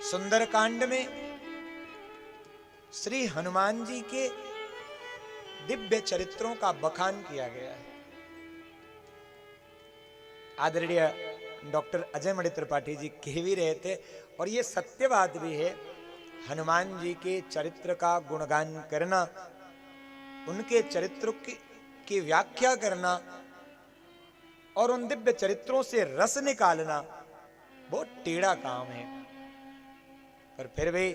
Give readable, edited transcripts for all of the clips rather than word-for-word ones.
सुंदरकांड में श्री हनुमान जी के दिव्य चरित्रों का बखान किया गया है। आदरणीय डॉक्टर अजय मणि त्रिपाठी जी कह भी रहे थे, और ये सत्य बात भी है, हनुमान जी के चरित्र का गुणगान करना, उनके चरित्र की व्याख्या करना और उन दिव्य चरित्रों से रस निकालना बहुत टेढ़ा काम है। पर फिर भी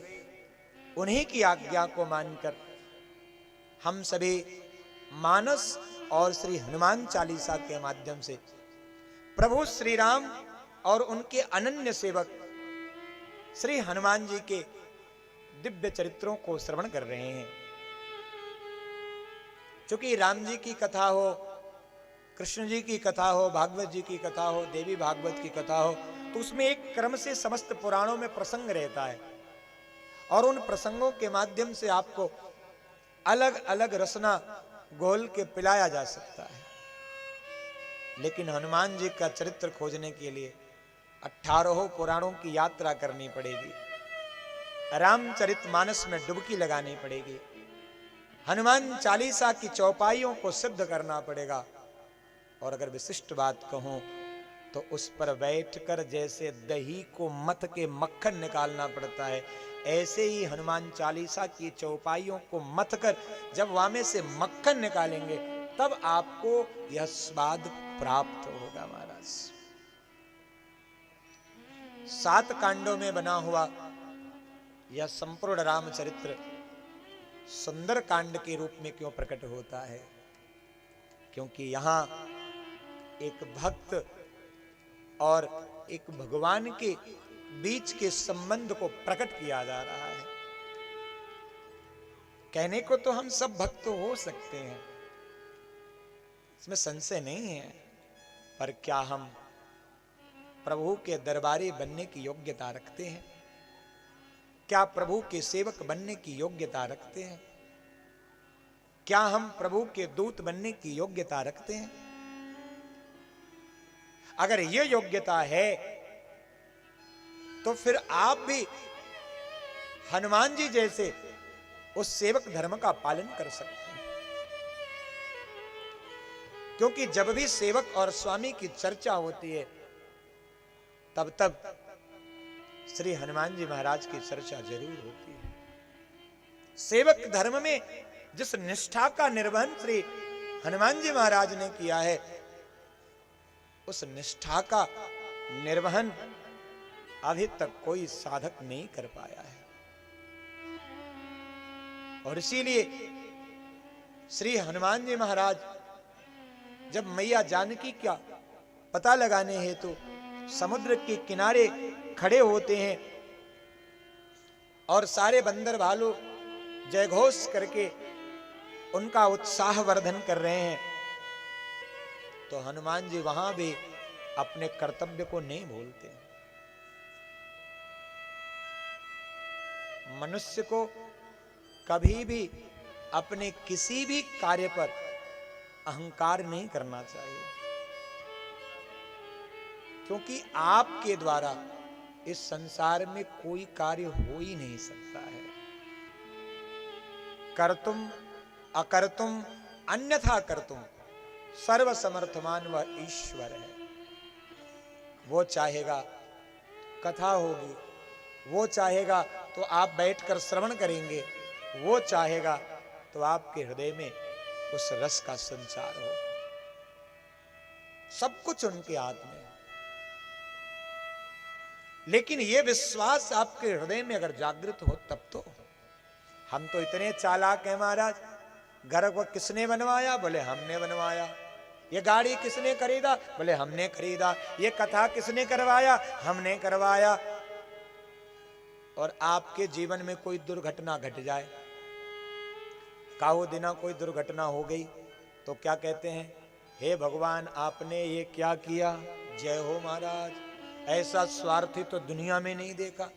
उन्हीं की आज्ञा को मानकर हम सभी मानस और श्री हनुमान चालीसा के माध्यम से प्रभु श्री राम और उनके अनन्य सेवक श्री हनुमान जी के दिव्य चरित्रों को श्रवण कर रहे हैं। क्योंकि राम जी की कथा हो, कृष्ण जी की कथा हो, भागवत जी की कथा हो, देवी भागवत की कथा हो, तो उसमें एक क्रम से समस्त पुराणों में प्रसंग रहता है और उन प्रसंगों के माध्यम से आपको अलग अलग रसना घोल के पिलाया जा सकता है। लेकिन हनुमान जी का चरित्र खोजने के लिए 18 पुराणों की यात्रा करनी पड़ेगी, रामचरितमानस में डुबकी लगानी पड़ेगी, हनुमान चालीसा की चौपाइयों को सिद्ध करना पड़ेगा। और अगर विशिष्ट बात कहूं तो उस पर बैठकर जैसे दही को मथ के मक्खन निकालना पड़ता है, ऐसे ही हनुमान चालीसा की चौपाइयों को मथ कर जब वहां में से मक्खन निकालेंगे तब आपको यह स्वाद प्राप्त होगा। महाराज 7 कांडों में बना हुआ यह संपूर्ण रामचरित्र सुंदर कांड के रूप में क्यों प्रकट होता है? क्योंकि यहां एक भक्त और एक भगवान के बीच के संबंध को प्रकट किया जा रहा है। कहने को तो हम सब भक्त हो सकते हैं, इसमें संशय नहीं है, पर क्या हम प्रभु के दरबारी बनने की योग्यता रखते हैं? क्या प्रभु के सेवक बनने की योग्यता रखते हैं? क्या हम प्रभु के दूत बनने की योग्यता रखते हैं? अगर यह योग्यता है तो फिर आप भी हनुमान जी जैसे उस सेवक धर्म का पालन कर सकते हैं। क्योंकि जब भी सेवक और स्वामी की चर्चा होती है तब तब श्री हनुमान जी महाराज की चर्चा जरूर होती है। सेवक धर्म में जिस निष्ठा का निर्वहन श्री हनुमान जी महाराज ने किया है, उस निष्ठा का निर्वहन अभी तक कोई साधक नहीं कर पाया है। और इसीलिए श्री हनुमान जी महाराज जब मैया जानकी का पता लगाने हेतु समुद्र के किनारे खड़े होते हैं और सारे बंदर भालू जयघोष करके उनका उत्साह वर्धन कर रहे हैं, तो हनुमान जी वहां भी अपने कर्तव्य को नहीं भूलते। मनुष्य को कभी भी अपने किसी भी कार्य पर अहंकार नहीं करना चाहिए, क्योंकि आपके द्वारा इस संसार में कोई कार्य हो ही नहीं सकता है। कर्तुम अकर्तुम अन्यथा कर्तुम सर्वसमर्थमान वह ईश्वर है। वो चाहेगा कथा होगी, वो चाहेगा तो आप बैठकर श्रवण करेंगे, वो चाहेगा तो आपके हृदय में उस रस का संचार हो। सब कुछ उनके हाथ में है। लेकिन ये विश्वास आपके हृदय में अगर जागृत हो तब तो। हम तो इतने चालाक हैं महाराज, घर को किसने बनवाया? बोले हमने बनवाया। ये गाड़ी किसने खरीदा? बोले हमने खरीदा। ये कथा किसने करवाया? हमने करवाया। और आपके जीवन में कोई दुर्घटना घट जाए, काहो दिना कोई दुर्घटना हो गई, तो क्या कहते हैं? हे भगवान आपने ये क्या किया? जय हो महाराज, ऐसा स्वार्थी तो दुनिया में नहीं देखा।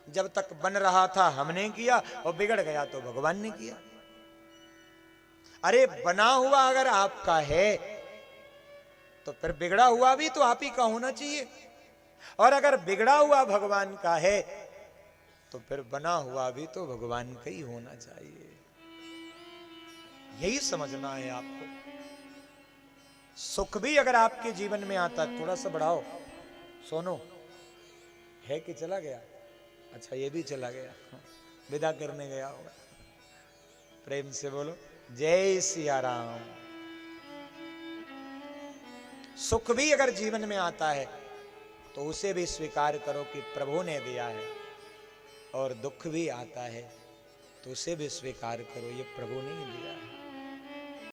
जब तक बन रहा था हमने किया और बिगड़ गया तो भगवान ने किया। अरे बना हुआ अगर आपका है तो फिर बिगड़ा हुआ भी तो आप ही का होना चाहिए। और अगर बिगड़ा हुआ भगवान का है तो फिर बना हुआ भी तो भगवान का ही होना चाहिए। यही समझना है आपको। सुख भी अगर आपके जीवन में आता है, थोड़ा सा बढ़ाओ सोनो, है कि चला गया? अच्छा ये भी चला गया, विदा करने गया होगा। प्रेम से बोलो जय सिया राम। सुख भी अगर जीवन में आता है तो उसे भी स्वीकार करो कि प्रभु ने दिया है, और दुख भी आता है तो उसे भी स्वीकार करो ये प्रभु ने ही दिया है।